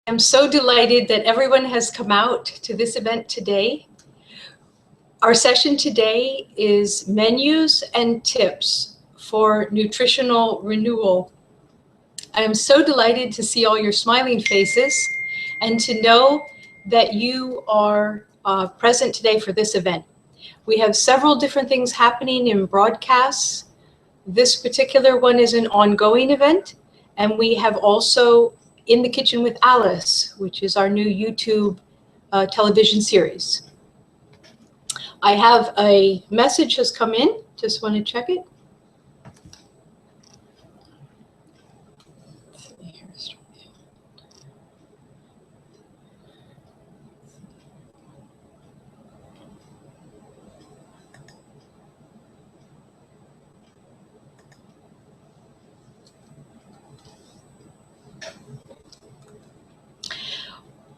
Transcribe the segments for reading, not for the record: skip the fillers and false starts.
I'm so delighted that everyone has come out to this event today. Our session today is menus and tips for nutritional renewal. I am so delighted to see all your smiling faces and to know that you are present today for this event. We have several different things happening in broadcasts. This particular one is an ongoing event, and we have also In the Kitchen with Alice, which is our new YouTube television series. I have a message has come in, just want to check it.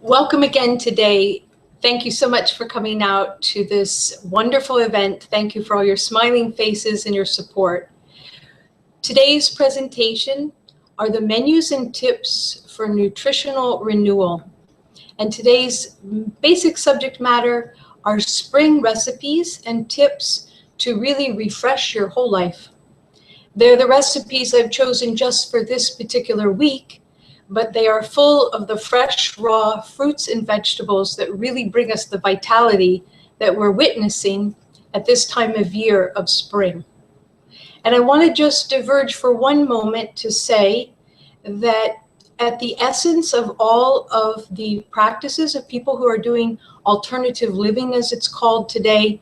Welcome again today. Thank you so much for coming out to this wonderful event. Thank you for all your smiling faces and your support. Today's presentation are the menus and tips for nutritional renewal. And today's basic subject matter are spring recipes and tips to really refresh your whole life. They're the recipes I've chosen just for this particular week, but they are full of the fresh, raw fruits and vegetables that really bring us the vitality that we're witnessing at this time of year of spring. And I want to just diverge for one moment to say that at the essence of all of the practices of people who are doing alternative living, as it's called today,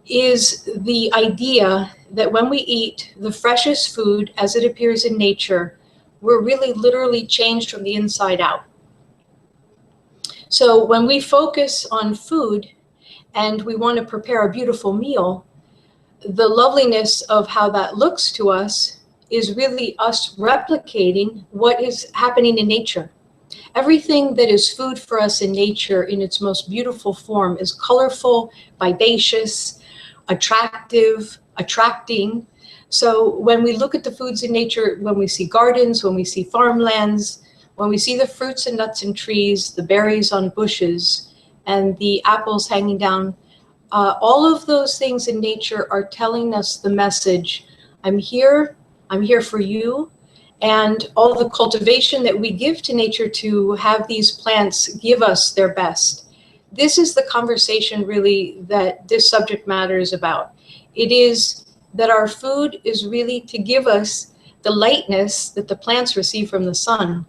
is the idea that when we eat the freshest food as it appears in nature, we're really literally changed from the inside out. So when we focus on food and we want to prepare a beautiful meal, the loveliness of how that looks to us is really us replicating what is happening in nature. Everything that is food for us in nature in its most beautiful form is colorful, vivacious, attractive, attracting. So when we look at the foods in nature, when we see gardens, when we see farmlands, when we see the fruits and nuts and trees, the berries on bushes, and the apples hanging down, all of those things in nature are telling us the message, I'm here for you. And all the cultivation that we give to nature to have these plants give us their best. This is the conversation really that this subject matter is about. It is that our food is really to give us the lightness that the plants receive from the sun,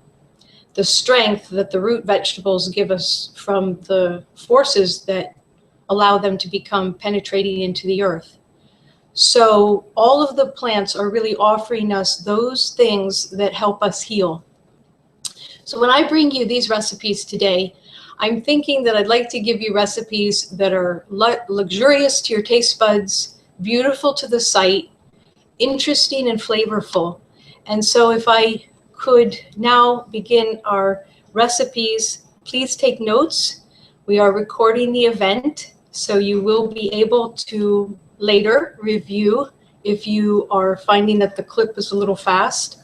the strength that the root vegetables give us from the forces that allow them to become penetrating into the earth. So all of the plants are really offering us those things that help us heal. So when I bring you these recipes today, I'm thinking that I'd like to give you recipes that are luxurious to your taste buds, beautiful to the sight, interesting and flavorful. And so if I could now begin our recipes, please take notes. We are recording the event, so you will be able to later review if you are finding that the clip is a little fast.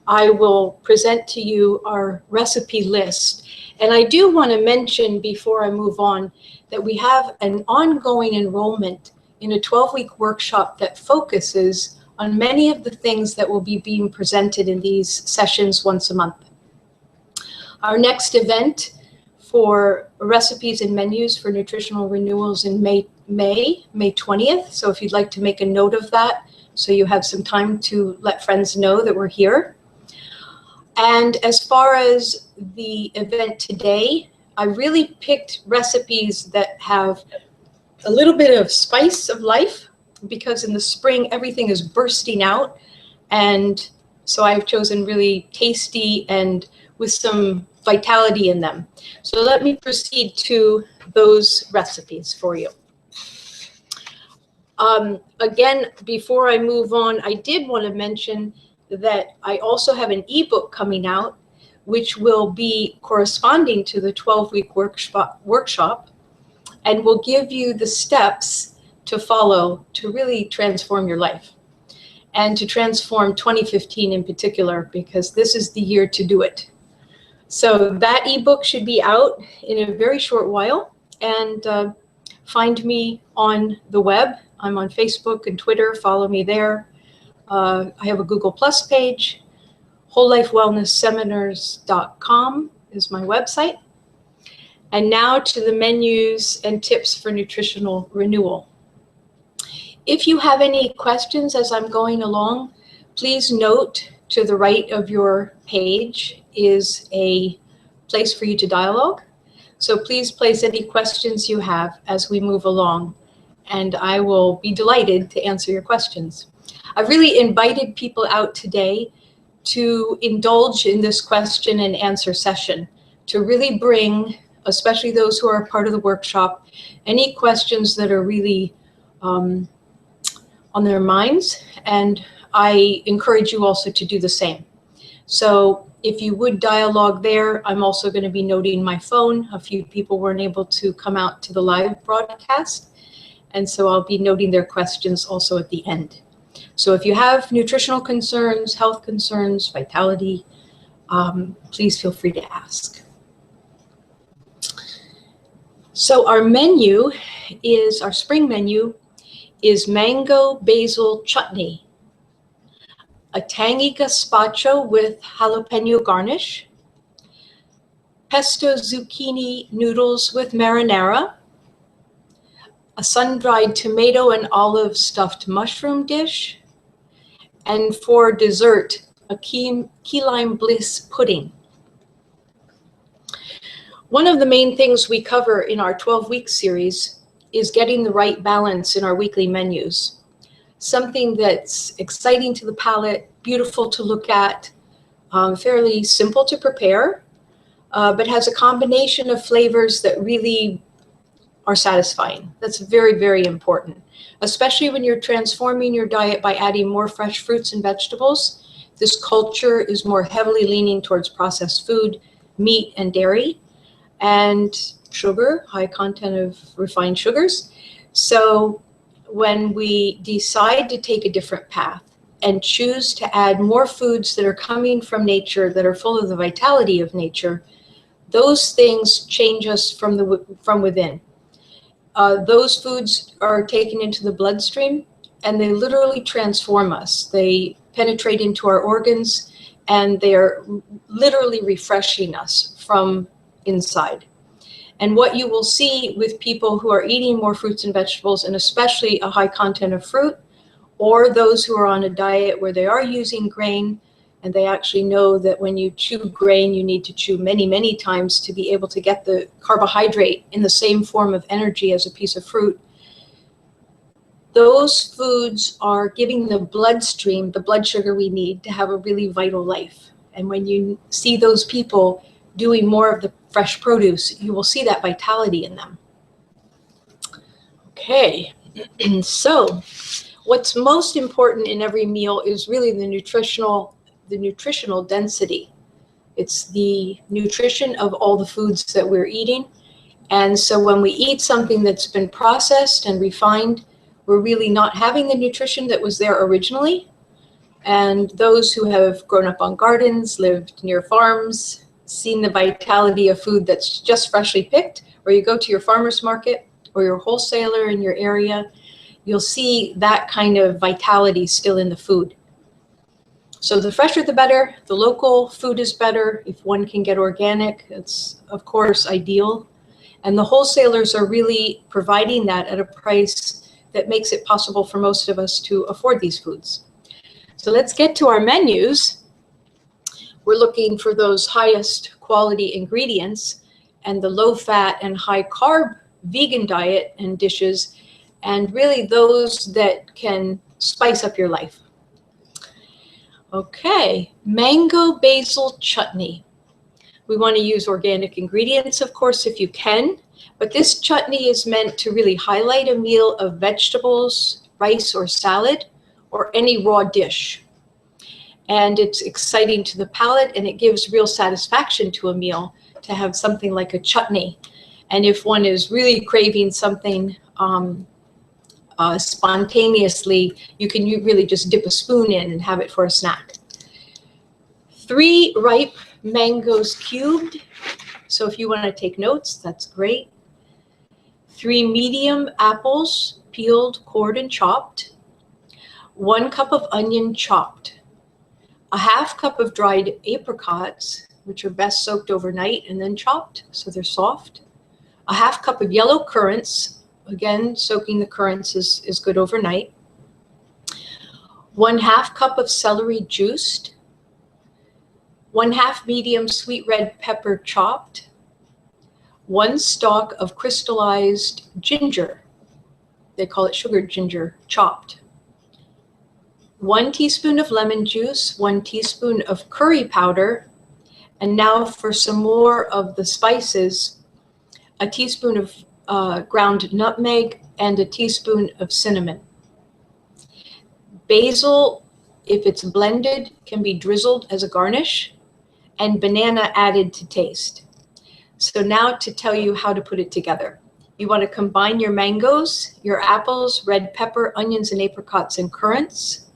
I will present to you our recipe list. And I do want to mention before I move on that we have an ongoing enrollment in a 12-week workshop that focuses on many of the things that will be being presented in these sessions once a month. Our next event for recipes and menus for nutritional renewals in May 20th. So if you'd like to make a note of that, so you have some time to let friends know that we're here. And as far as the event today, I really picked recipes that have a little bit of spice of life, because in the spring, everything is bursting out. And so I've chosen really tasty and with some vitality in them. So let me proceed to those recipes for you. Again, before I move on, I did want to mention that I also have an ebook coming out, which will be corresponding to the 12-week workshop, and will give you the steps to follow to really transform your life and to transform 2015 in particular, because this is the year to do it. So that ebook should be out in a very short while. And find me on the web. I'm on Facebook and Twitter. Follow me there. I have a Google Plus page. WholeLifeWellnessSeminars.com is my website. And now to the menus and tips for nutritional renewal. If you have any questions as I'm going along, please note to the right of your page is a place for you to dialogue. So please place any questions you have as we move along, and I will be delighted to answer your questions. I've really invited people out today to indulge in this question and answer session, to really bring, especially those who are part of the workshop, any questions that are really on their minds, and I encourage you also to do the same. So if you would dialogue there, I'm also going to be noting my phone. A few people weren't able to come out to the live broadcast, and so I'll be noting their questions also at the end. So if you have nutritional concerns, health concerns, vitality, please feel free to ask. So our menu is, our spring menu is mango basil chutney, a tangy gazpacho with jalapeno garnish, pesto zucchini noodles with marinara, a sun-dried tomato and olive stuffed mushroom dish, and for dessert, a key lime bliss pudding. One of the main things we cover in our 12-week series is getting the right balance in our weekly menus. Something that's exciting to the palate, beautiful to look at, fairly simple to prepare, but has a combination of flavors that really are satisfying. That's very, very important, especially when you're transforming your diet by adding more fresh fruits and vegetables. This culture is more heavily leaning towards processed food, meat and dairy, and sugar, high content of refined sugars. So when we decide to take a different path and choose to add more foods that are coming from nature, that are full of the vitality of nature, those things change us from within. Those foods are taken into the bloodstream and they literally transform us. They penetrate into our organs and they're literally refreshing us from inside. And what you will see with people who are eating more fruits and vegetables, and especially a high content of fruit, or those who are on a diet where they are using grain, and they actually know that when you chew grain, you need to chew many, many times to be able to get the carbohydrate in the same form of energy as a piece of fruit. Those foods are giving the bloodstream the blood sugar we need to have a really vital life. And when you see those people doing more of the fresh produce, you will see that vitality in them. Okay, so what's most important in every meal is really the nutritional density. It's the nutrition of all the foods that we're eating. And so when we eat something that's been processed and refined, we're really not having the nutrition that was there originally. And those who have grown up on gardens, lived near farms, seen the vitality of food that's just freshly picked, or you go to your farmer's market or your wholesaler in your area, you'll see that kind of vitality still in the food. So the fresher the better, the local food is better. If one can get organic, it's of course ideal. And the wholesalers are really providing that at a price that makes it possible for most of us to afford these foods. So let's get to our menus. We're looking for those highest quality ingredients and the low fat and high carb vegan diet and dishes, and really those that can spice up your life. Okay, mango basil chutney. We want to use organic ingredients, of course, if you can, but this chutney is meant to really highlight a meal of vegetables, rice or salad, or any raw dish. And it's exciting to the palate, and it gives real satisfaction to a meal to have something like a chutney. And if one is really craving something spontaneously, you can really just dip a spoon in and have it for a snack. 3 ripe mangoes cubed. So if you want to take notes, that's great. 3 medium apples, peeled, cored, and chopped. 1 cup of onion chopped. A half cup of dried apricots, which are best soaked overnight and then chopped so they're soft. A half cup of yellow currants. Again, soaking the currants is good overnight. 1/2 cup of celery juiced. 1/2 medium sweet red pepper chopped. 1 stalk of crystallized ginger. They call it sugared ginger, chopped. 1 teaspoon of lemon juice, 1 teaspoon of curry powder. And now for some more of the spices, a teaspoon of ground nutmeg and a teaspoon of cinnamon. Basil, if it's blended, can be drizzled as a garnish, and banana added to taste. So now to tell you how to put it together. You want to combine your mangoes, your apples, red pepper, onions, and apricots and currants,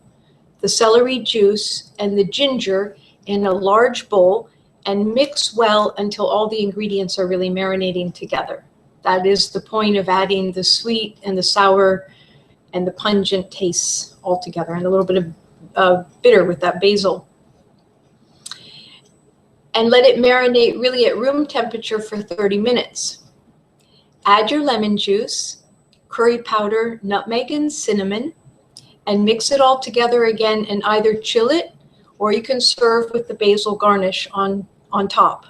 the celery juice, and the ginger in a large bowl, and mix well until all the ingredients are really marinating together. That is the point of adding the sweet and the sour and the pungent tastes all together, and a little bit of bitter with that basil. And let it marinate really at room temperature for 30 minutes. Add your lemon juice, curry powder, nutmeg, and cinnamon, and mix it all together again, and either chill it or you can serve with the basil garnish on top.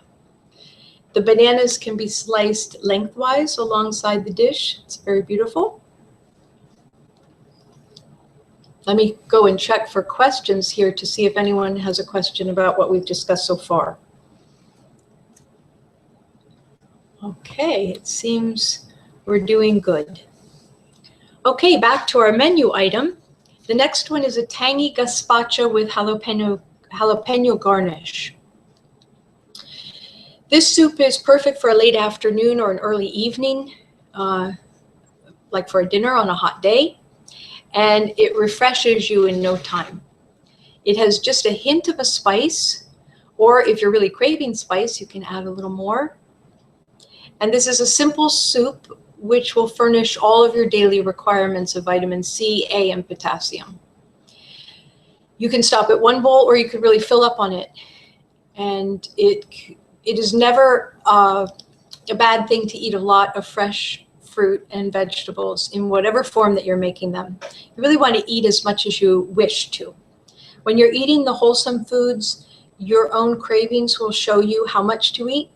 The bananas can be sliced lengthwise alongside the dish. It's very beautiful. Let me go and check for questions here to see if anyone has a question about what we've discussed so far. Okay, it seems we're doing good. Okay, back to our menu item. The next one is a tangy gazpacho with jalapeno garnish. This soup is perfect for a late afternoon or an early evening, like for a dinner on a hot day, and it refreshes you in no time. It has just a hint of a spice, or if you're really craving spice, you can add a little more. And this is a simple soup which will furnish all of your daily requirements of vitamin C, A, and potassium. You can stop at 1 bowl, or you could really fill up on it. And it is never a bad thing to eat a lot of fresh fruit and vegetables in whatever form that you're making them. You really want to eat as much as you wish to. When you're eating the wholesome foods, your own cravings will show you how much to eat.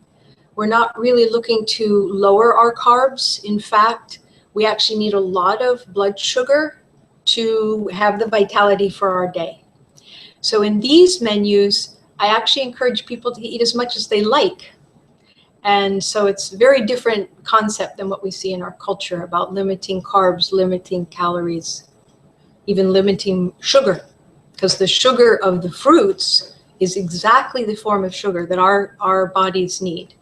We're not really looking to lower our carbs. In fact, we actually need a lot of blood sugar to have the vitality for our day. So in these menus, I actually encourage people to eat as much as they like. And so it's a very different concept than what we see in our culture about limiting carbs, limiting calories, even limiting sugar, because the sugar of the fruits is exactly the form of sugar that our bodies need.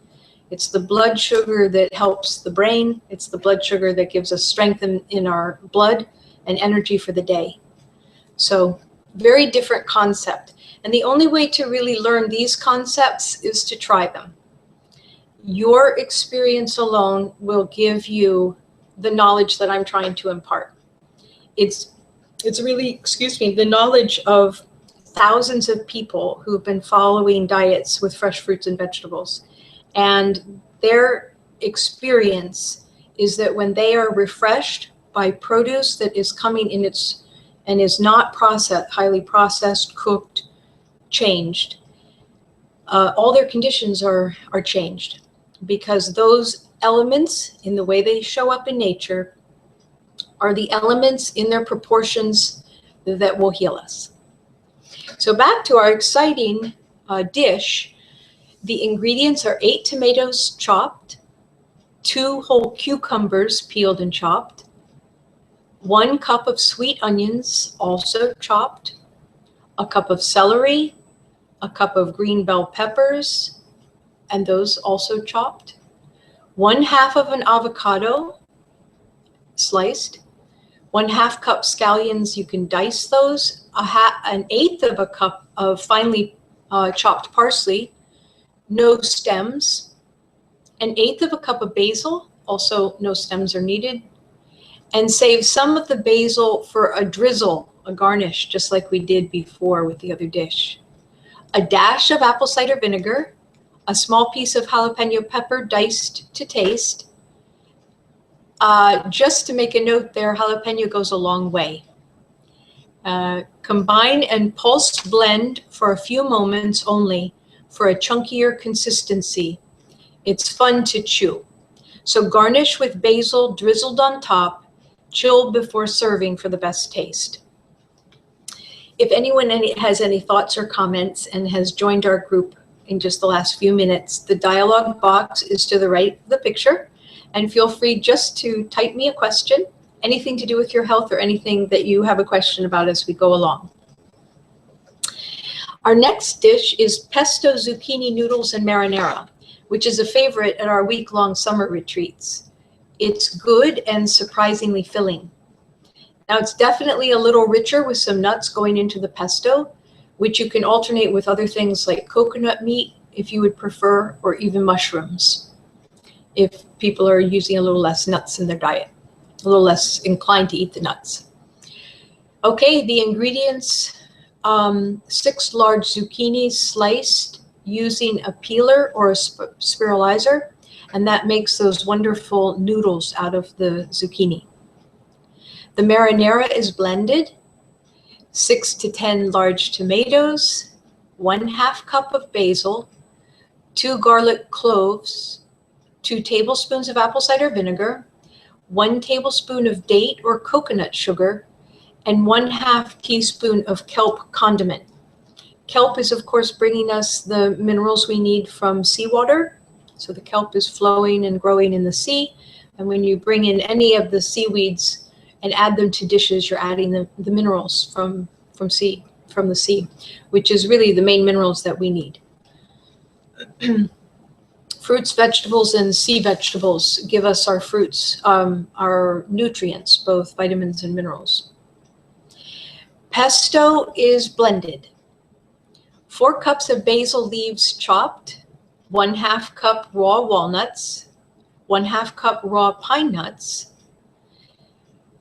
It's the blood sugar that helps the brain. It's the blood sugar that gives us strength in our blood and energy for the day. So very different concept. And the only way to really learn these concepts is to try them. Your experience alone will give you the knowledge that I'm trying to impart. It's really, the knowledge of thousands of people who've been following diets with fresh fruits and vegetables. And their experience is that when they are refreshed by produce that is coming in and is not processed, highly processed, cooked, changed, all their conditions are changed, because those elements in the way they show up in nature are the elements in their proportions that will heal us. So back to our exciting dish. The ingredients are 8 tomatoes chopped, 2 whole cucumbers peeled and chopped, 1 cup of sweet onions also chopped, a cup of celery, a cup of green bell peppers, and those also chopped, 1/2 of an avocado sliced, 1/2 cup scallions, you can dice those, 1/8 of a cup of finely chopped parsley, no stems, 1/8 of a cup of basil, also no stems are needed, and save some of the basil for a drizzle, a garnish, just like we did before with the other dish. A dash of apple cider vinegar, a small piece of jalapeno pepper diced to taste. Just to make a note there, jalapeno goes a long way. Combine and pulse blend for a few moments only for a chunkier consistency. It's fun to chew. So garnish with basil drizzled on top, chill before serving for the best taste. If anyone has any thoughts or comments and has joined our group in just the last few minutes, the dialog box is to the right of the picture, and feel free just to type me a question, anything to do with your health or anything that you have a question about as we go along. Our next dish is pesto zucchini noodles and marinara, which is a favorite at our week-long summer retreats. It's good and surprisingly filling. Now, it's definitely a little richer with some nuts going into the pesto, which you can alternate with other things like coconut meat, if you would prefer, or even mushrooms, if people are using a little less nuts in their diet, a little less inclined to eat the nuts. Okay, the ingredients, 6 large zucchinis sliced using a peeler or a spiralizer, and that makes those wonderful noodles out of the zucchini. The marinara is blended, 6 to 10 large tomatoes, 1/2 cup of basil, 2 garlic cloves, 2 tablespoons of apple cider vinegar, 1 tablespoon of date or coconut sugar, and 1/2 teaspoon of kelp condiment. Kelp is, of course, bringing us the minerals we need from seawater. So the kelp is flowing and growing in the sea. And when you bring in any of the seaweeds and add them to dishes, you're adding the minerals from the sea, which is really the main minerals that we need. Fruits, vegetables, and sea vegetables give us our fruits, our nutrients, both vitamins and minerals. Pesto is blended. 4 cups of basil leaves chopped, 1/2 cup raw walnuts, 1/2 cup raw pine nuts,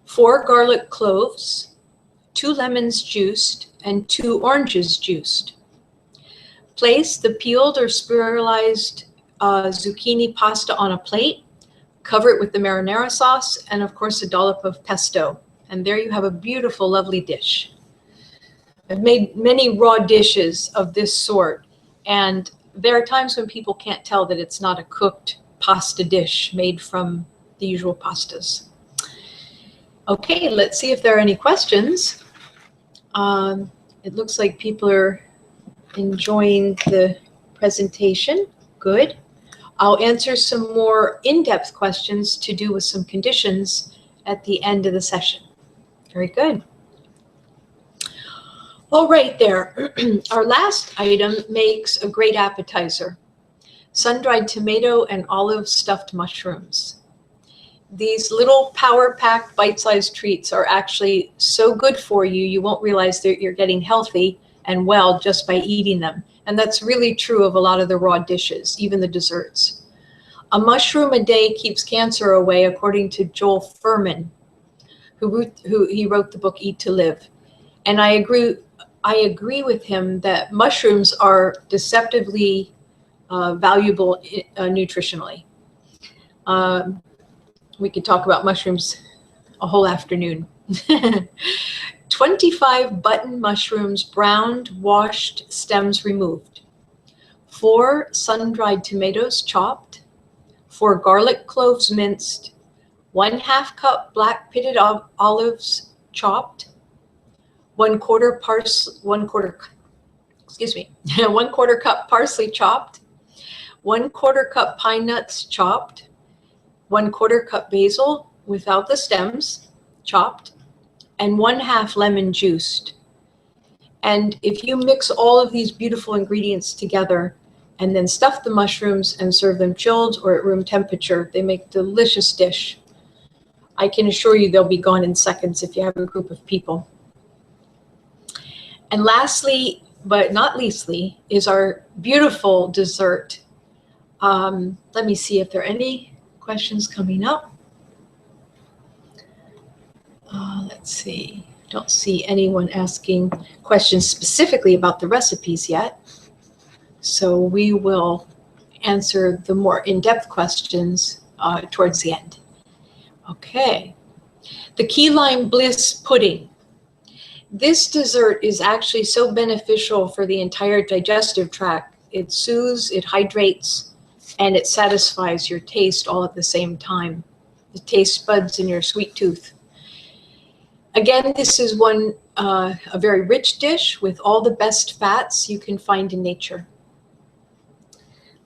4 garlic cloves, 2 lemons juiced, and 2 oranges juiced. Place the peeled or spiralized zucchini pasta on a plate, cover it with the marinara sauce, and of course a dollop of pesto. And there you have a beautiful, lovely dish. I've made many raw dishes of this sort, and there are times when people can't tell that it's not a cooked pasta dish made from the usual pastas. Okay, let's see if there are any questions. It looks like people are enjoying the presentation. Good. I'll answer some more in-depth questions to do with some conditions at the end of the session. Very good. All right there. Our last item makes a great appetizer. Sun-dried tomato and olive stuffed mushrooms. These little power-packed bite-sized treats are actually so good for you, you won't realize that you're getting healthy and well just by eating them. And that's really true of a lot of the raw dishes, even the desserts. A mushroom a day keeps cancer away, according to Joel Fuhrman, who wrote the book Eat to Live. And I agree with him that mushrooms are deceptively valuable nutritionally. We could talk about mushrooms a whole afternoon. 25 button mushrooms, browned, washed, stems removed. 4 sun-dried tomatoes chopped. 4 garlic cloves minced. 1/2 cup black pitted olives chopped. 1/4 cup parsley chopped. 1/4 cup pine nuts chopped. 1/4 cup basil without the stems chopped, and 1/2 lemon juiced. And if you mix all of these beautiful ingredients together and then stuff the mushrooms and serve them chilled or at room temperature, they make a delicious dish. I can assure you they'll be gone in seconds if you have a group of people. And lastly, but not leastly, is our beautiful dessert, Let me see if there are any questions coming up. Let's see. Don't see anyone asking questions specifically about the recipes yet. So we will answer the more in-depth questions towards the end. Okay. The key lime bliss pudding. This dessert is actually so beneficial for the entire digestive tract. It soothes, it hydrates, and it satisfies your taste all at the same time. The taste buds in your sweet tooth. Again, this is a very rich dish with all the best fats you can find in nature.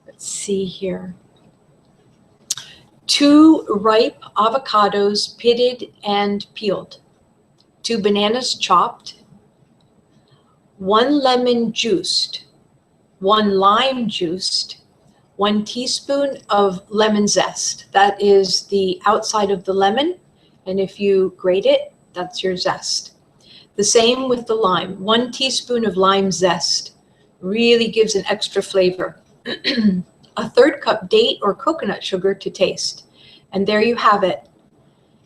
Let's see here. 2 ripe avocados pitted and peeled. 2 bananas chopped. 1 lemon juiced. 1 lime juiced. 1 teaspoon of lemon zest. That is the outside of the lemon, and if you grate it, that's your zest. The same with the lime. 1 teaspoon of lime zest really gives an extra flavor. A 1/3 cup date or coconut sugar to taste. And there you have it.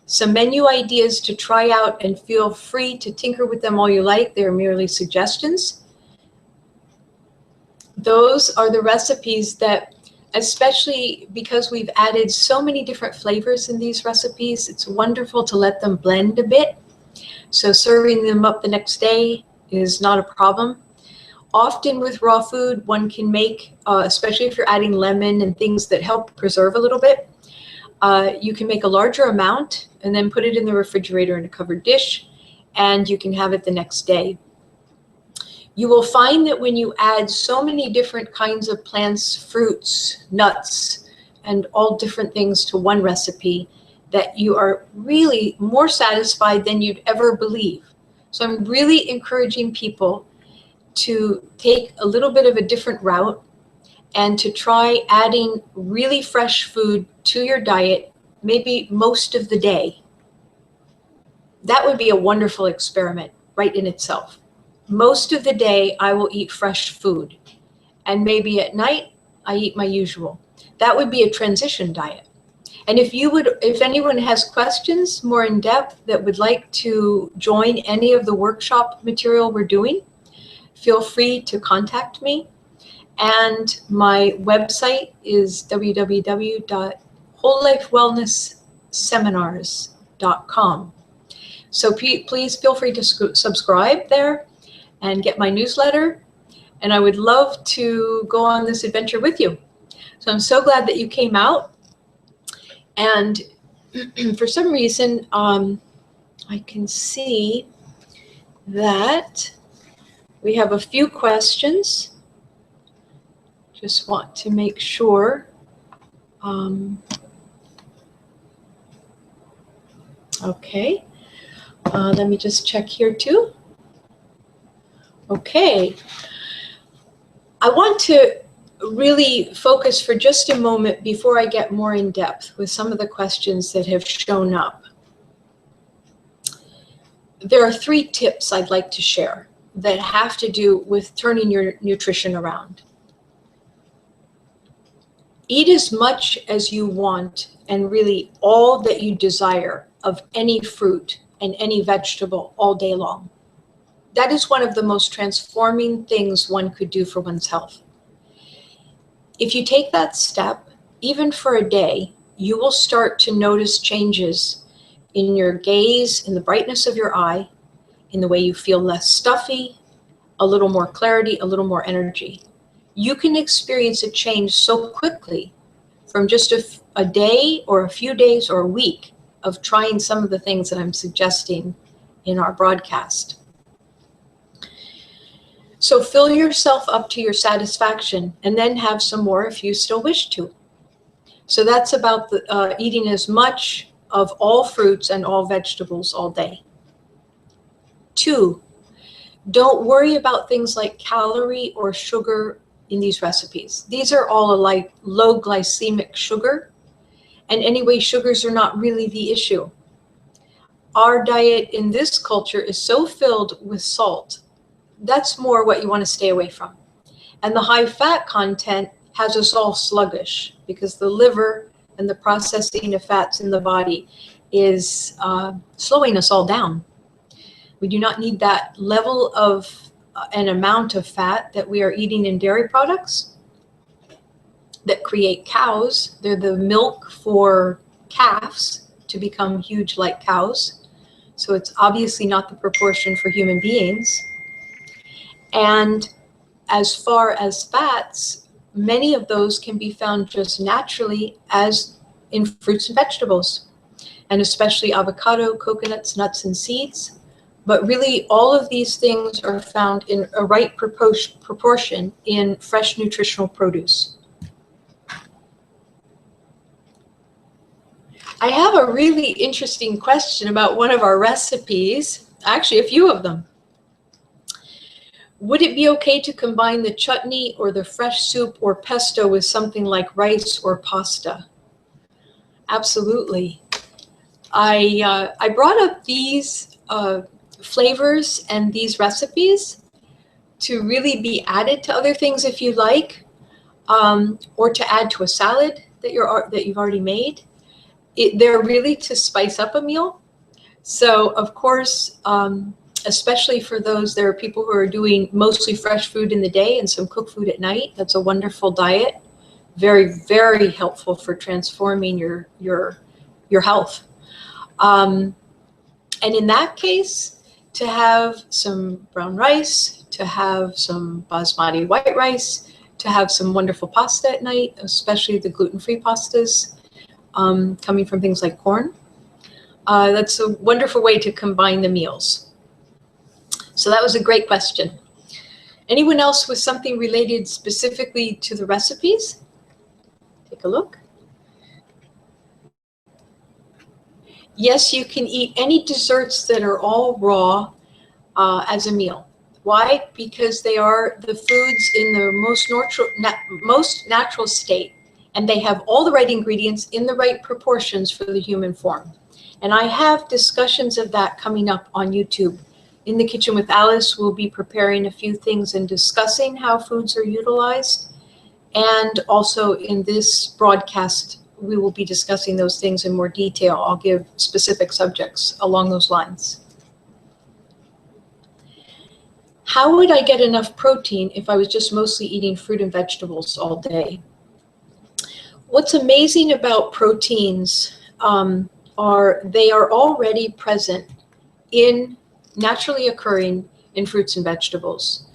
Some menu ideas to try out, and feel free to tinker with them all you like. They're merely suggestions. Those are the recipes that, especially because we've added so many different flavors in these recipes, it's wonderful to let them blend a bit. So serving them up the next day is not a problem. Often with raw food, one can make, especially if you're adding lemon and things that help preserve a little bit, you can make a larger amount and then put it in the refrigerator in a covered dish, and you can have it the next day. You will find that when you add so many different kinds of plants, fruits, nuts, and all different things to one recipe, that you are really more satisfied than you'd ever believe. So I'm really encouraging people to take a little bit of a different route and to try adding really fresh food to your diet, maybe most of the day. That would be a wonderful experiment right in itself. Most of the day, I will eat fresh food, and maybe at night, I eat my usual. That would be a transition diet. And if anyone has questions more in depth that would like to join any of the workshop material we're doing, feel free to contact me. And my website is www.wholelifewellnessseminars.com. So please feel free to subscribe there and get my newsletter. And I would love to go on this adventure with you. So I'm so glad that you came out. And for some reason, I can see that we have a few questions. Just want to make sure. Okay. Let me just check here too. Okay. I want to really focus for just a moment before I get more in depth with some of the questions that have shown up. There are 3 tips I'd like to share that have to do with turning your nutrition around. Eat as much as you want and really all that you desire of any fruit and any vegetable all day long. That is one of the most transforming things one could do for one's health. If you take that step, even for a day, you will start to notice changes in your gaze, in the brightness of your eye, in the way you feel less stuffy, a little more clarity, a little more energy. You can experience a change so quickly from just a day or a few days or a week of trying some of the things that I'm suggesting in our broadcast. So fill yourself up to your satisfaction and then have some more if you still wish to. So that's about eating as much of all fruits and all vegetables all day. 2, don't worry about things like calorie or sugar in these recipes. These are all like low glycemic sugar. And anyway, sugars are not really the issue. Our diet in this culture is so filled with salt. That's more what you want to stay away from. And the high fat content has us all sluggish, because the liver and the processing of fats in the body is slowing us all down. We do not need that level of an amount of fat that we are eating in dairy products that create cows. They're the milk for calves to become huge like cows. So it's obviously not the proportion for human beings. And as far as fats, many of those can be found just naturally as in fruits and vegetables, and especially avocado, coconuts, nuts, and seeds. But really, all of these things are found in a right proportion in fresh nutritional produce. I have a really interesting question about one of our recipes, actually a few of them. Would it be okay to combine the chutney or the fresh soup or pesto with something like rice or pasta? Absolutely. I brought up these flavors and these recipes to really be added to other things if you like, or to add to a salad that you've already made. They're really to spice up a meal. So of course, especially for those, there are people who are doing mostly fresh food in the day and some cooked food at night. That's a wonderful diet. Very, very helpful for transforming your health. And in that case, to have some brown rice, to have some basmati white rice, to have some wonderful pasta at night, especially the gluten-free pastas coming from things like corn. That's a wonderful way to combine the meals. So that was a great question. Anyone else with something related specifically to the recipes? Take a look. Yes, you can eat any desserts that are all raw as a meal. Why? Because they are the foods in the most natural state, and they have all the right ingredients in the right proportions for the human form. And I have discussions of that coming up on YouTube. In the Kitchen with Alice, we'll be preparing a few things and discussing how foods are utilized. And also in this broadcast, we will be discussing those things in more detail. I'll give specific subjects along those lines. How would I get enough protein if I was just mostly eating fruit and vegetables all day? What's amazing about proteins are they are already present in naturally occurring in fruits and vegetables.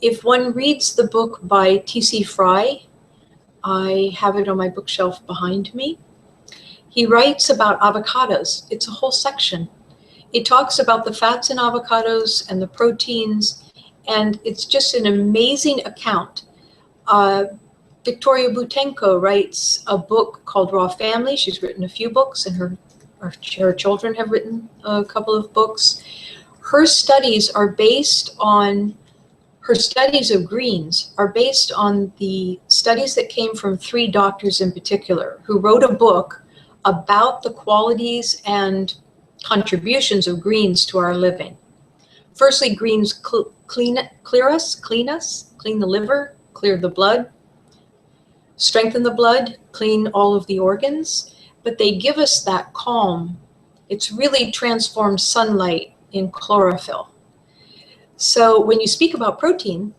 If one reads the book by T.C. Fry, I have it on my bookshelf behind me. He writes about avocados. It's a whole section. It talks about the fats in avocados and the proteins, and it's just an amazing account. Victoria Butenko writes a book called Raw Family. She's written a few books, and her children have written a couple of books. Her studies are based on her studies of greens are based on the studies that came from 3 doctors in particular who wrote a book about the qualities and contributions of greens to our living. Firstly, greens clean the liver, clear the blood, strengthen the blood, clean all of the organs, but they give us that calm. It's really transformed sunlight in chlorophyll. So when you speak about protein,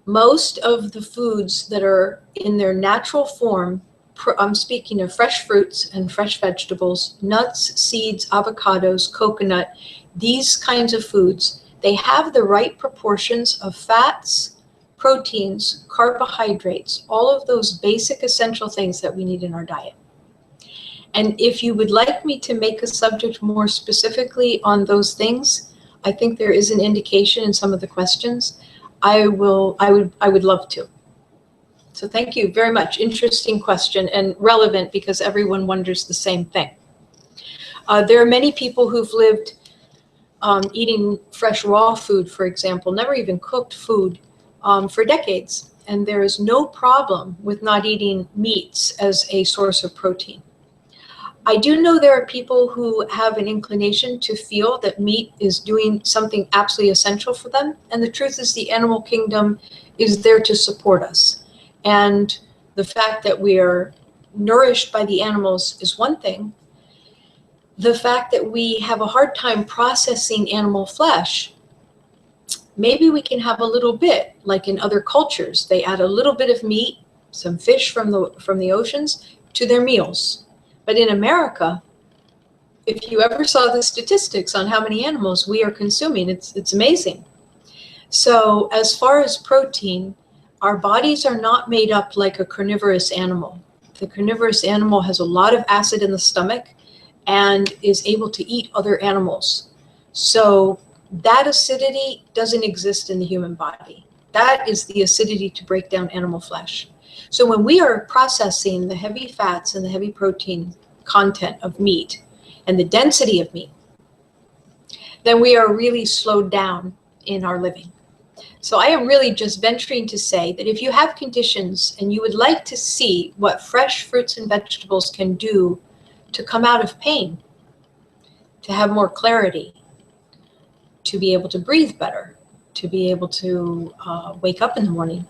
most of the foods that are in their natural form, I'm speaking of fresh fruits and fresh vegetables, nuts, seeds, avocados, coconut, these kinds of foods, they have the right proportions of fats, proteins, carbohydrates, all of those basic essential things that we need in our diet. And if you would like me to make a subject more specifically on those things, I think there is an indication in some of the questions. I would love to. So thank you very much. Interesting question and relevant because everyone wonders the same thing. There are many people who've lived eating fresh raw food, for example, never even cooked food for decades. And there is no problem with not eating meats as a source of protein. I do know there are people who have an inclination to feel that meat is doing something absolutely essential for them. And the truth is the animal kingdom is there to support us. And the fact that we are nourished by the animals is one thing. The fact that we have a hard time processing animal flesh, maybe we can have a little bit, like in other cultures. They add a little bit of meat, some fish from the oceans to their meals. But in America, if you ever saw the statistics on how many animals we are consuming, it's amazing. So as far as protein, our bodies are not made up like a carnivorous animal. The carnivorous animal has a lot of acid in the stomach and is able to eat other animals. So that acidity doesn't exist in the human body. That is the acidity to break down animal flesh. So when we are processing the heavy fats and the heavy protein content of meat and the density of meat, then we are really slowed down in our living. So I am really just venturing to say that if you have conditions and you would like to see what fresh fruits and vegetables can do to come out of pain, to have more clarity, to be able to breathe better, to be able to wake up in the morning,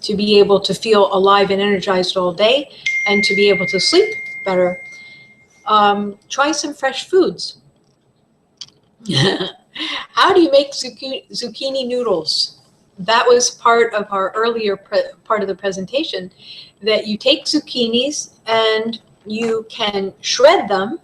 to be able to feel alive and energized all day, and to be able to sleep better, try some fresh foods. How do you make zucchini noodles? That was part of our earlier part of the presentation, that you take zucchinis and you can shred them,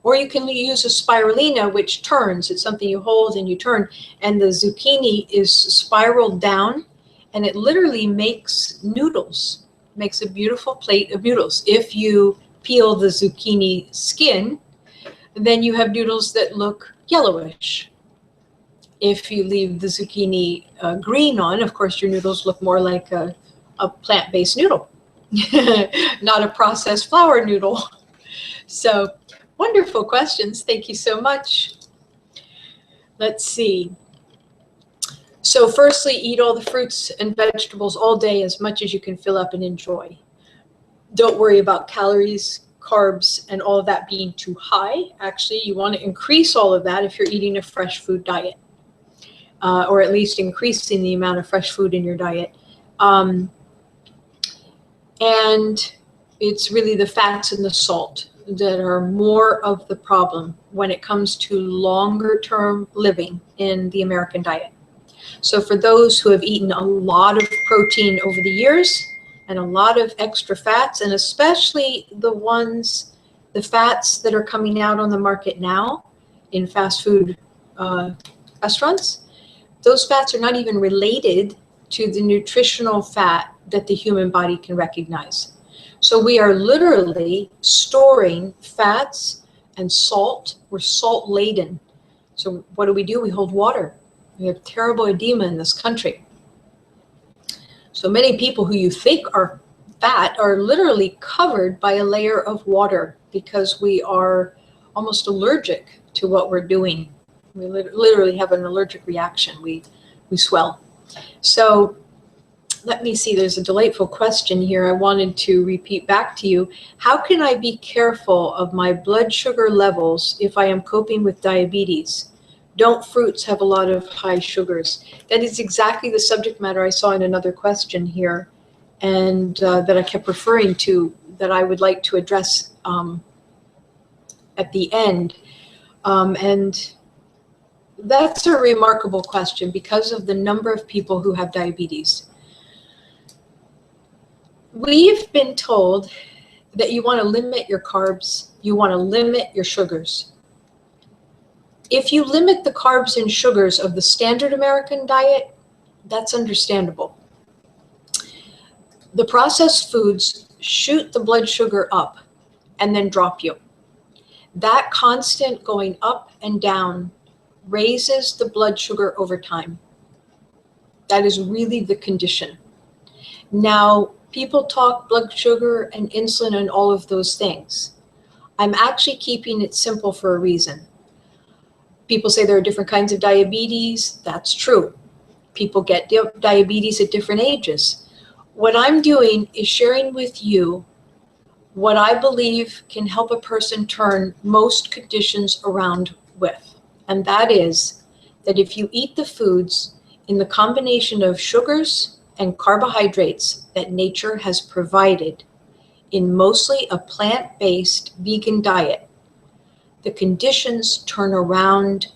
or you can use a spirulina, which turns. It's something you hold and you turn, and the zucchini is spiraled down, and it literally makes noodles, makes a beautiful plate of noodles. If you peel the zucchini skin, then you have noodles that look yellowish. If you leave the zucchini green on, of course, your noodles look more like a plant-based noodle, not a processed flour noodle. So wonderful questions. Thank you so much. Let's see. So firstly, eat all the fruits and vegetables all day, as much as you can fill up and enjoy. Don't worry about calories, carbs, and all of that being too high. Actually, you want to increase all of that if you're eating a fresh food diet, or at least increasing the amount of fresh food in your diet. And it's really the fats and the salt that are more of the problem when it comes to longer term living in the American diet. So for those who have eaten a lot of protein over the years and a lot of extra fats, and especially the fats that are coming out on the market now in fast food restaurants, those fats are not even related to the nutritional fat that the human body can recognize. So we are literally storing fats and salt. We're salt laden. So what do? We hold water. We have terrible edema in this country. So many people who you think are fat are literally covered by a layer of water because we are almost allergic to what we're doing. We literally have an allergic reaction. We swell. So let me see, there's a delightful question here I wanted to repeat back to you. How can I be careful of my blood sugar levels if I am coping with diabetes? Don't fruits have a lot of high sugars? That is exactly the subject matter I saw in another question here, and that I kept referring to, that I would like to address at the end. And that's a remarkable question because of the number of people who have diabetes. We've been told that you want to limit your carbs, you want to limit your sugars. If you limit the carbs and sugars of the standard American diet, that's understandable. The processed foods shoot the blood sugar up and then drop you. That constant going up and down raises the blood sugar over time. That is really the condition. Now, people talk blood sugar and insulin and all of those things. I'm actually keeping it simple for a reason. People say there are different kinds of diabetes. That's true. People get diabetes at different ages. What I'm doing is sharing with you what I believe can help a person turn most conditions around with. And that is that if you eat the foods in the combination of sugars and carbohydrates that nature has provided in mostly a plant-based vegan diet, the conditions turn around,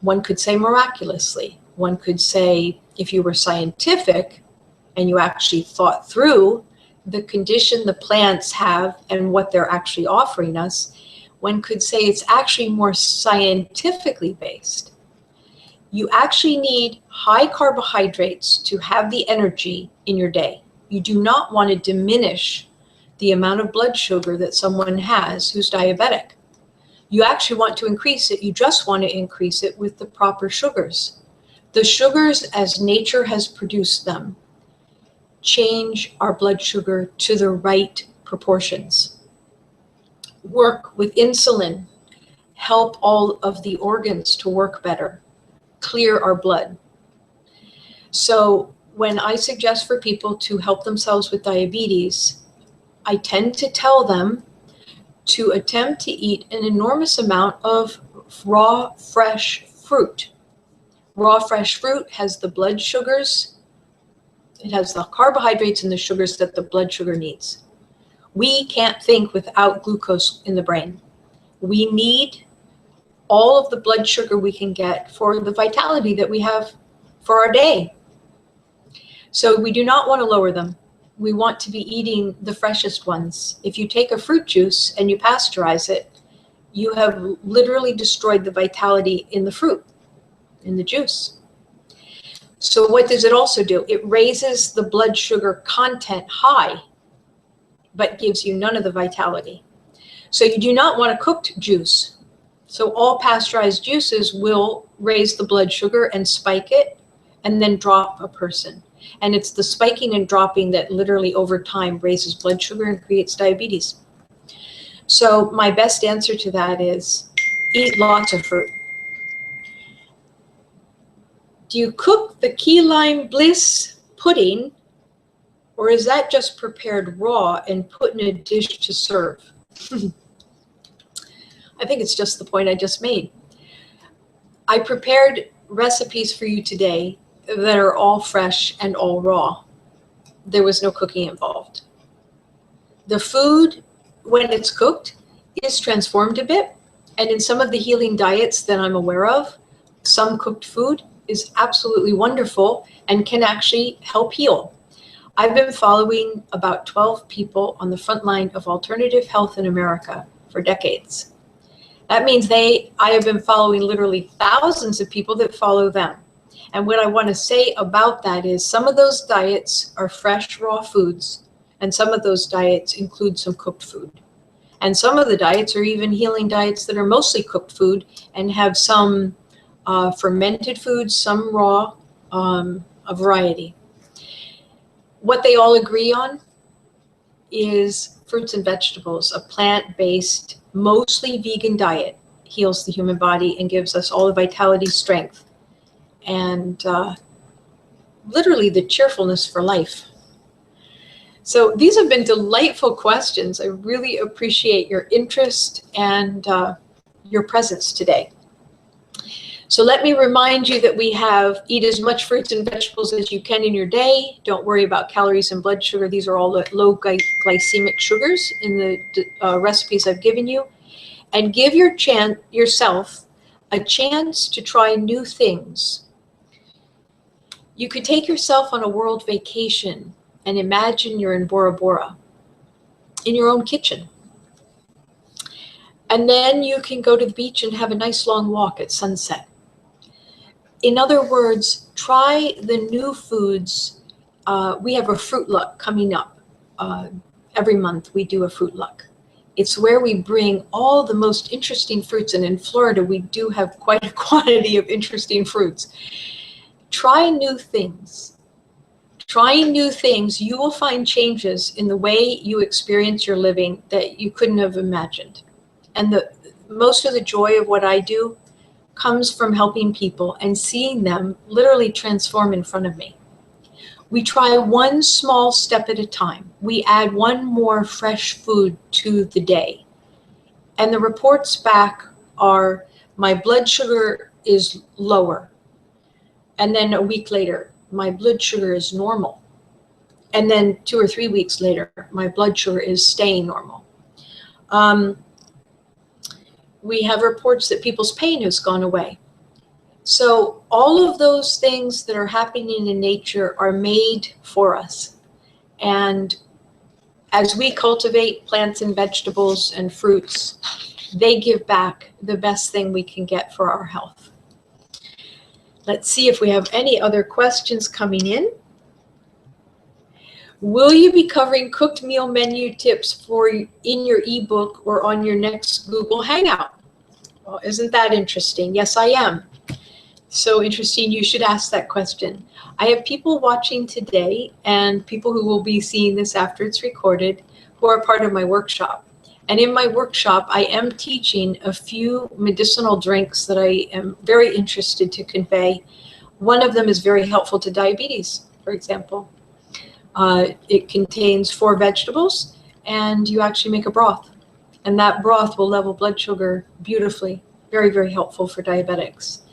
one could say miraculously. One could say, if you were scientific and you actually thought through the condition the plants have and what they're actually offering us, one could say it's actually more scientifically based. You actually need high carbohydrates to have the energy in your day. You do not want to diminish the amount of blood sugar that someone has who's diabetic. You actually want to increase it. You just want to increase it with the proper sugars. The sugars, as nature has produced them, change our blood sugar to the right proportions. Work with insulin, help all of the organs to work better, clear our blood. So when I suggest for people to help themselves with diabetes, I tend to tell them to attempt to eat an enormous amount of raw, fresh fruit. Raw, fresh fruit has the blood sugars. It has the carbohydrates and the sugars that the blood sugar needs. We can't think without glucose in the brain. We need all of the blood sugar we can get for the vitality that we have for our day. So we do not want to lower them. We want to be eating the freshest ones. If you take a fruit juice and you pasteurize it, you have literally destroyed the vitality in the fruit, in the juice. So what does it also do? It raises the blood sugar content high, but gives you none of the vitality. So you do not want a cooked juice. So all pasteurized juices will raise the blood sugar and spike it and then drop a person. And it's the spiking and dropping that literally over time raises blood sugar and creates diabetes. So my best answer to that is eat lots of fruit. Do you cook the key lime Bliss pudding, or is that just prepared raw and put in a dish to serve? I think it's just the point I just made. I prepared recipes for you today that are all fresh and all raw. There was no cooking involved. The food, when it's cooked, is transformed a bit. And in some of the healing diets that I'm aware of, some cooked food is absolutely wonderful and can actually help heal. I've been following about 12 people on the front line of alternative health in America for decades. That means I have been following literally thousands of people that follow them. And what I want to say about that is some of those diets are fresh, raw foods, and some of those diets include some cooked food. And some of the diets are even healing diets that are mostly cooked food and have some fermented foods, some raw, a variety. What they all agree on is fruits and vegetables. A plant-based, mostly vegan diet heals the human body and gives us all the vitality, strength, and literally the cheerfulness for life. So these have been delightful questions. I really appreciate your interest and your presence today. So let me remind you that we have eat as much fruits and vegetables as you can in your day. Don't worry about calories and blood sugar. These are all the low glycemic sugars in the recipes I've given you. And give yourself a chance to try new things. You could take yourself on a world vacation and imagine you're in Bora Bora, in your own kitchen. And then you can go to the beach and have a nice long walk at sunset. In other words, try the new foods. We have a fruit luck coming up. Every month we do a fruit luck. It's where we bring all the most interesting fruits. And in Florida, we do have quite a quantity of interesting fruits. Try new things. Trying new things, you will find changes in the way you experience your living that you couldn't have imagined. And most of the joy of what I do comes from helping people and seeing them literally transform in front of me. We try one small step at a time. We add one more fresh food to the day. And the reports back are my blood sugar is lower. And then a week later, my blood sugar is normal. And then 2 or 3 weeks later, my blood sugar is staying normal. We have reports that people's pain has gone away. So all of those things that are happening in nature are made for us. And as we cultivate plants and vegetables and fruits, they give back the best thing we can get for our health. Let's see if we have any other questions coming in. Will you be covering cooked meal menu tips in your ebook or on your next Google Hangout? Well, isn't that interesting? Yes, I am. So interesting, you should ask that question. I have people watching today and people who will be seeing this after it's recorded who are part of my workshop. And in my workshop, I am teaching a few medicinal drinks that I am very interested to convey. One of them is very helpful to diabetes, for example. It contains 4 vegetables, and you actually make a broth. And that broth will level blood sugar beautifully. Very, very helpful for diabetics.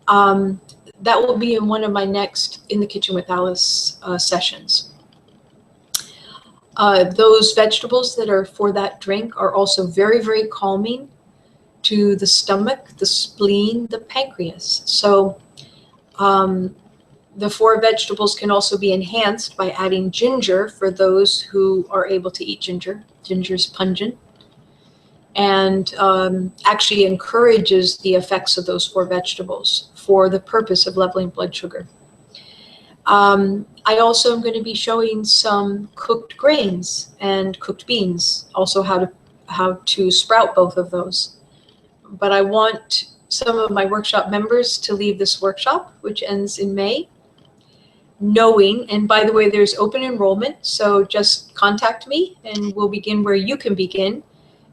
That will be in one of my next In the Kitchen with Alice sessions. Those vegetables that are for that drink are also very, very calming to the stomach, the spleen, the pancreas. So the 4 vegetables can also be enhanced by adding ginger for those who are able to eat ginger. Ginger is pungent and actually encourages the effects of those 4 vegetables for the purpose of leveling blood sugar. I also am going to be showing some cooked grains and cooked beans, also how to sprout both of those. But I want some of my workshop members to leave this workshop, which ends in May, knowing, and by the way, there's open enrollment, so just contact me and we'll begin where you can begin.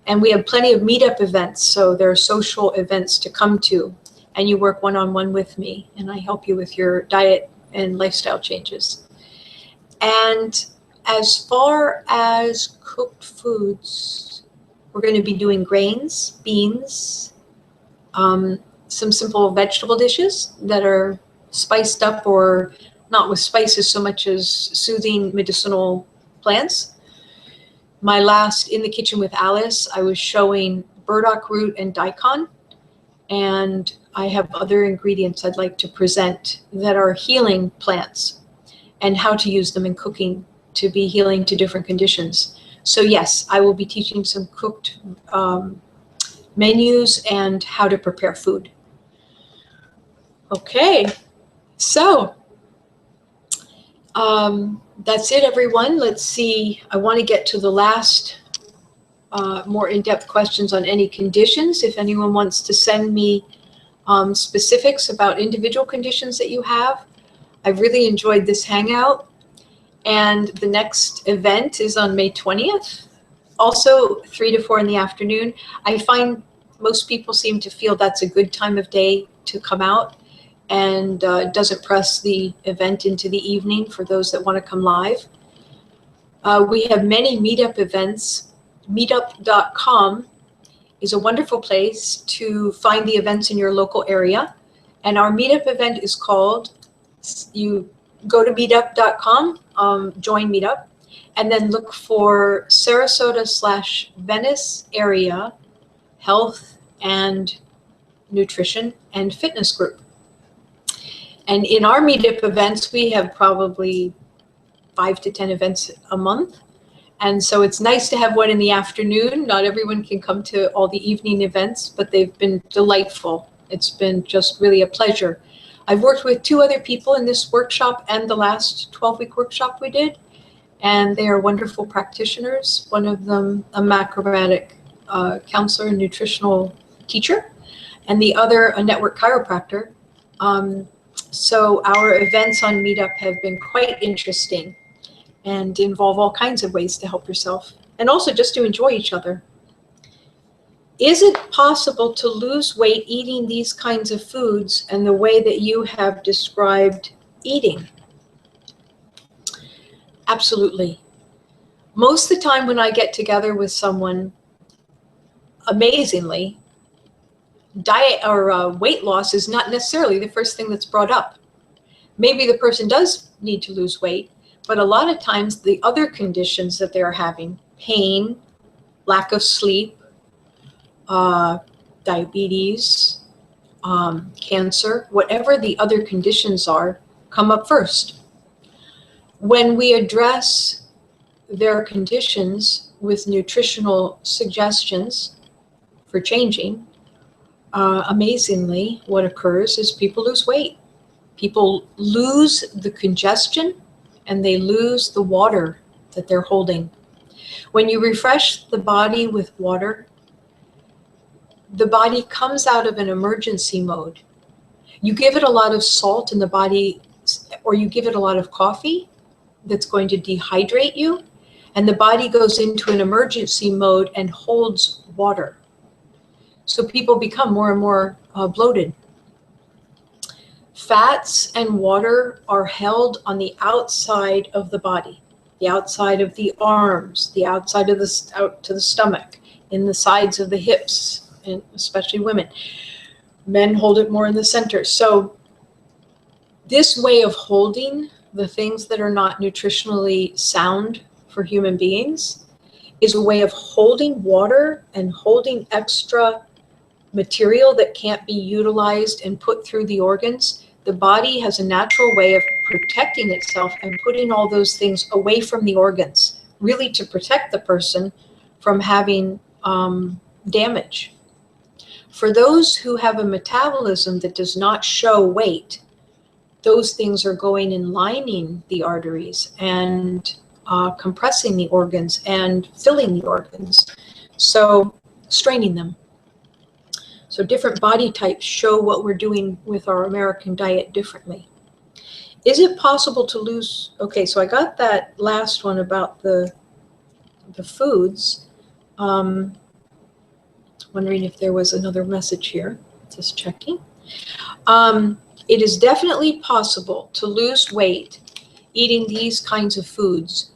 And we have plenty of meetup events, so there are social events to come to, and you work one-on-one with me, and I help you with your diet and lifestyle changes. And as far as cooked foods, we're going to be doing grains, beans, some simple vegetable dishes that are spiced up or not with spices so much as soothing medicinal plants. My last In the Kitchen with Alice, I was showing burdock root and daikon, and I have other ingredients I'd like to present that are healing plants and how to use them in cooking to be healing to different conditions. So yes, I will be teaching some cooked menus and how to prepare food. Okay, so that's it, everyone. Let's see. I want to get to the last more in-depth questions on any conditions. If anyone wants to send me specifics about individual conditions that you have. I've really enjoyed this Hangout. And the next event is on May 20th, also 3 to 4 in the afternoon. I find most people seem to feel that's a good time of day to come out, and doesn't press the event into the evening for those that want to come live. We have many meetup events. Meetup.com is a wonderful place to find the events in your local area. And our meetup event is called, you go to meetup.com, join Meetup, and then look for Sarasota/Venice area health and nutrition and fitness group. And in our meetup events, we have probably 5 to 10 events a month. And so it's nice to have one in the afternoon. Not everyone can come to all the evening events, but they've been delightful. It's been just really a pleasure. I've worked with 2 other people in this workshop and the last 12-week workshop we did, and they are wonderful practitioners. One of them a macrobiotic counselor and nutritional teacher, and the other a network chiropractor. So our events on Meetup have been quite interesting and involve all kinds of ways to help yourself and also just to enjoy each other. Is it possible to lose weight eating these kinds of foods and the way that you have described eating? Absolutely. Most of the time when I get together with someone, amazingly, diet or weight loss is not necessarily the first thing that's brought up. Maybe the person does need to lose weight, but a lot of times the other conditions that they're having, pain, lack of sleep, diabetes, cancer, whatever the other conditions are, come up first. When we address their conditions with nutritional suggestions for changing, amazingly, what occurs is people lose weight. People lose the congestion and they lose the water that they're holding. When you refresh the body with water, the body comes out of an emergency mode. You give it a lot of salt in the body, or you give it a lot of coffee that's going to dehydrate you, and the body goes into an emergency mode and holds water. So people become more and more bloated. Fats and water are held on the outside of the body, the outside of the arms, the outside of out to the stomach, in the sides of the hips, and especially women. Men hold it more in the center. So this way of holding the things that are not nutritionally sound for human beings is a way of holding water and holding extra material that can't be utilized and put through the organs. The body has a natural way of protecting itself and putting all those things away from the organs, really to protect the person from having damage. For those who have a metabolism that does not show weight, those things are going and lining the arteries and compressing the organs and filling the organs, so straining them. So different body types show what we're doing with our American diet differently. Is it possible to lose? Okay, so I got that last one about the foods. Wondering if there was another message here. Just checking. It is definitely possible to lose weight eating these kinds of foods.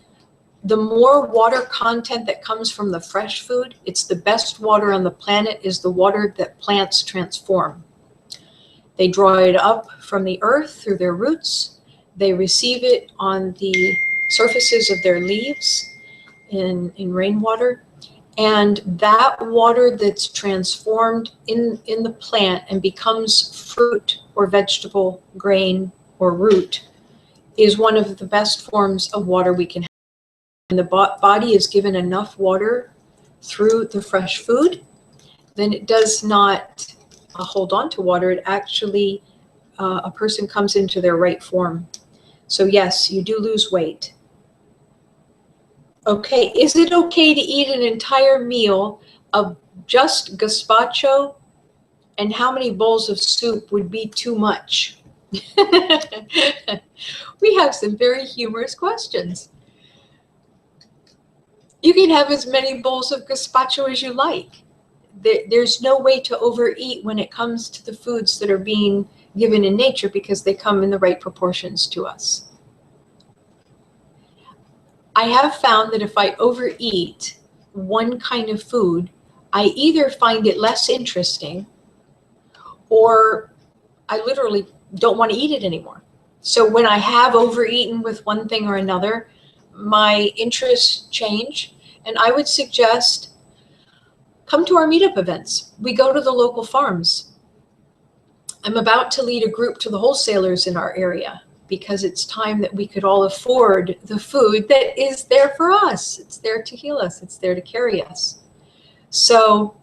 The more water content that comes from the fresh food, it's the best water on the planet, is the water that plants transform. They draw it up from the earth through their roots. They receive it on the surfaces of their leaves in rainwater. And that water that's transformed in the plant and becomes fruit or vegetable, grain or root is one of the best forms of water we can have. When the body is given enough water through the fresh food, then it does not hold on to water. It actually, a person comes into their right form. So yes, you do lose weight. Okay, is it okay to eat an entire meal of just gazpacho? And how many bowls of soup would be too much? We have some very humorous questions. You can have as many bowls of gazpacho as you like. There's no way to overeat when it comes to the foods that are being given in nature, because they come in the right proportions to us. I have found that if I overeat one kind of food, I either find it less interesting or I literally don't want to eat it anymore. So when I have overeaten with one thing or another, my interests change. And I would suggest come to our meetup events. We go to the local farms. I'm about to lead a group to the wholesalers in our area, because it's time that we could all afford the food that is there for us. It's there to heal us. It's there to carry us. So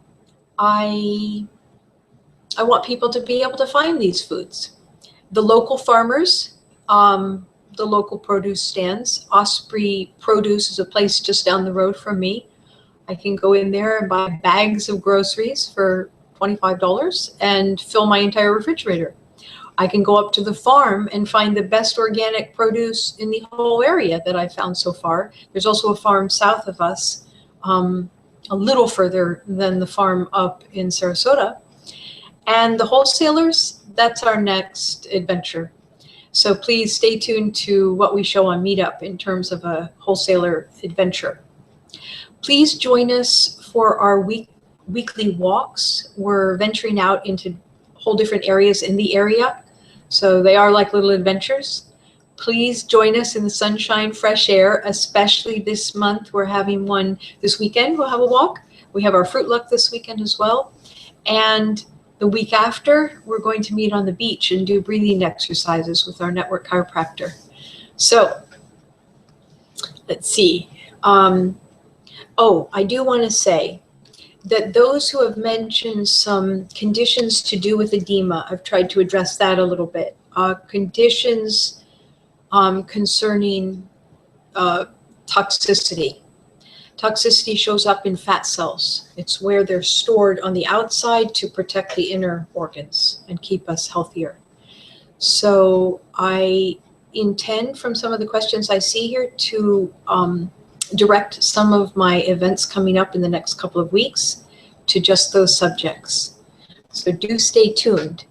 I want people to be able to find these foods. The local farmers, the local produce stands. Osprey Produce is a place just down the road from me. I can go in there and buy bags of groceries for $25 and fill my entire refrigerator. I can go up to the farm and find the best organic produce in the whole area that I've found so far. There's also a farm south of us, a little further than the farm up in Sarasota. And the wholesalers, that's our next adventure. So please stay tuned to what we show on Meetup in terms of a wholesaler adventure. Please join us for our weekly walks. We're venturing out into whole different areas in the area. So they are like little adventures. Please join us in the sunshine, fresh air, especially this month. We're having one this weekend. We'll have a walk. We have our fruit luck this weekend as well. And the week after, we're going to meet on the beach and do breathing exercises with our network chiropractor. So let's see. I do want to say that those who have mentioned some conditions to do with edema, I've tried to address that a little bit. Conditions concerning toxicity. Toxicity shows up in fat cells. It's where they're stored on the outside to protect the inner organs and keep us healthier. So I intend, from some of the questions I see here, to direct some of my events coming up in the next couple of weeks to just those subjects. So do stay tuned.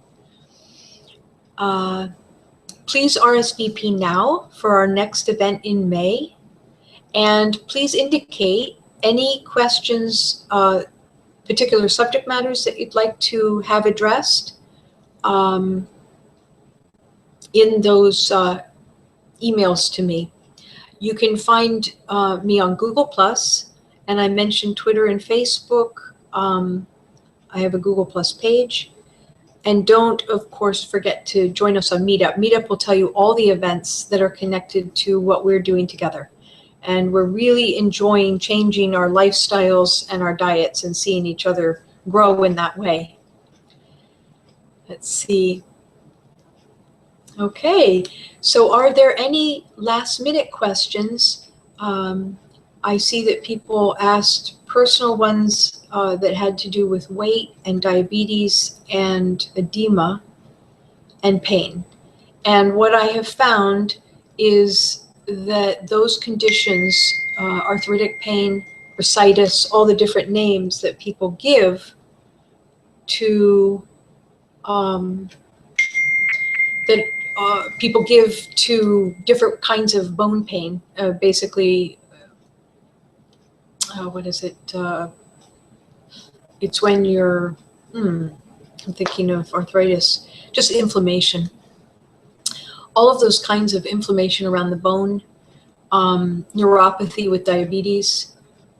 Please RSVP now for our next event in May. And please indicate any questions, particular subject matters that you'd like to have addressed in those emails to me. You can find me on Google+, and I mentioned Twitter and Facebook. I have a Google+ page. And don't, of course, forget to join us on Meetup. Meetup will tell you all the events that are connected to what we're doing together. And we're really enjoying changing our lifestyles and our diets and seeing each other grow in that way. Let's see. Okay, so are there any last-minute questions? I see that people asked personal ones that had to do with weight and diabetes and edema and pain. And what I have found is that those conditions, arthritic pain, bursitis, all the different names that people give to people give to different kinds of bone pain. Basically, what is it? It's when you're, I'm thinking of arthritis, just inflammation. All of those kinds of inflammation around the bone, neuropathy with diabetes,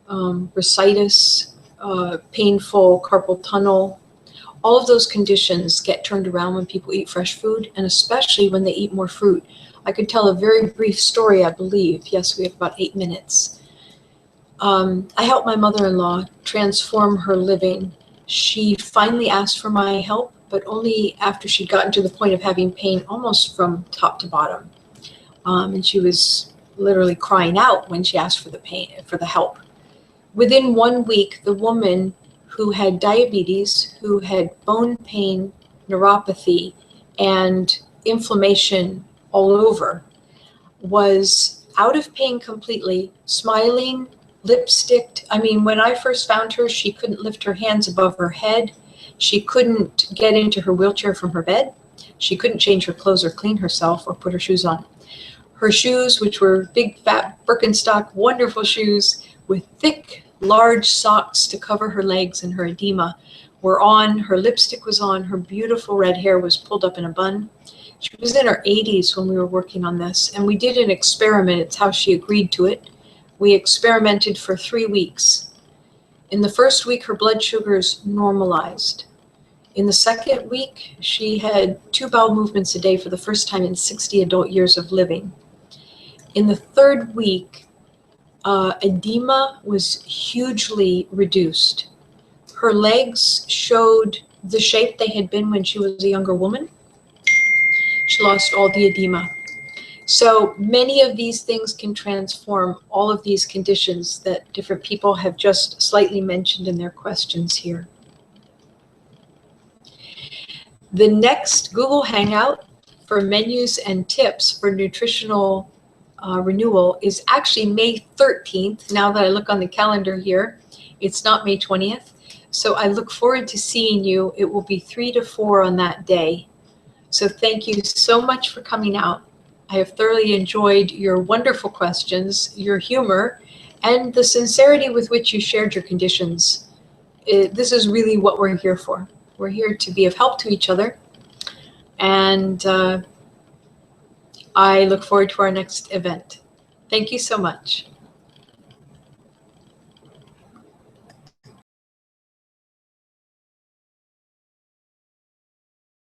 bursitis, painful carpal tunnel, all of those conditions get turned around when people eat fresh food, and especially when they eat more fruit. I could tell a very brief story, I believe. Yes, we have about 8 minutes. I helped my mother-in-law transform her living. She finally asked for my help, but only after she'd gotten to the point of having pain almost from top to bottom. And she was literally crying out when she asked for the help. Within 1 week, the woman who had diabetes, who had bone pain, neuropathy, and inflammation all over, was out of pain completely, smiling, lipsticked. I mean, when I first found her, she couldn't lift her hands above her head. She couldn't get into her wheelchair from her bed. She couldn't change her clothes or clean herself or put her shoes on. Her shoes, which were big, fat Birkenstock, wonderful shoes with thick, large socks to cover her legs and her edema, were on. Her lipstick was on. Her beautiful red hair was pulled up in a bun. She was in her 80s when we were working on this, and we did an experiment. It's how she agreed to it. We experimented for 3 weeks. In the first week, her blood sugars normalized. In the second week, she had 2 bowel movements a day for the first time in 60 adult years of living. In the third week, edema was hugely reduced. Her legs showed the shape they had been when she was a younger woman. She lost all the edema. So many of these things can transform all of these conditions that different people have just slightly mentioned in their questions here. The next Google Hangout for menus and tips for nutritional renewal is actually May 13th. Now that I look on the calendar here, it's not May 20th. So I look forward to seeing you. It will be 3 to 4 on that day. So thank you so much for coming out. I have thoroughly enjoyed your wonderful questions, your humor, and the sincerity with which you shared your conditions. This is really what we're here for. We're here to be of help to each other And I look forward to our next event. Thank you so much.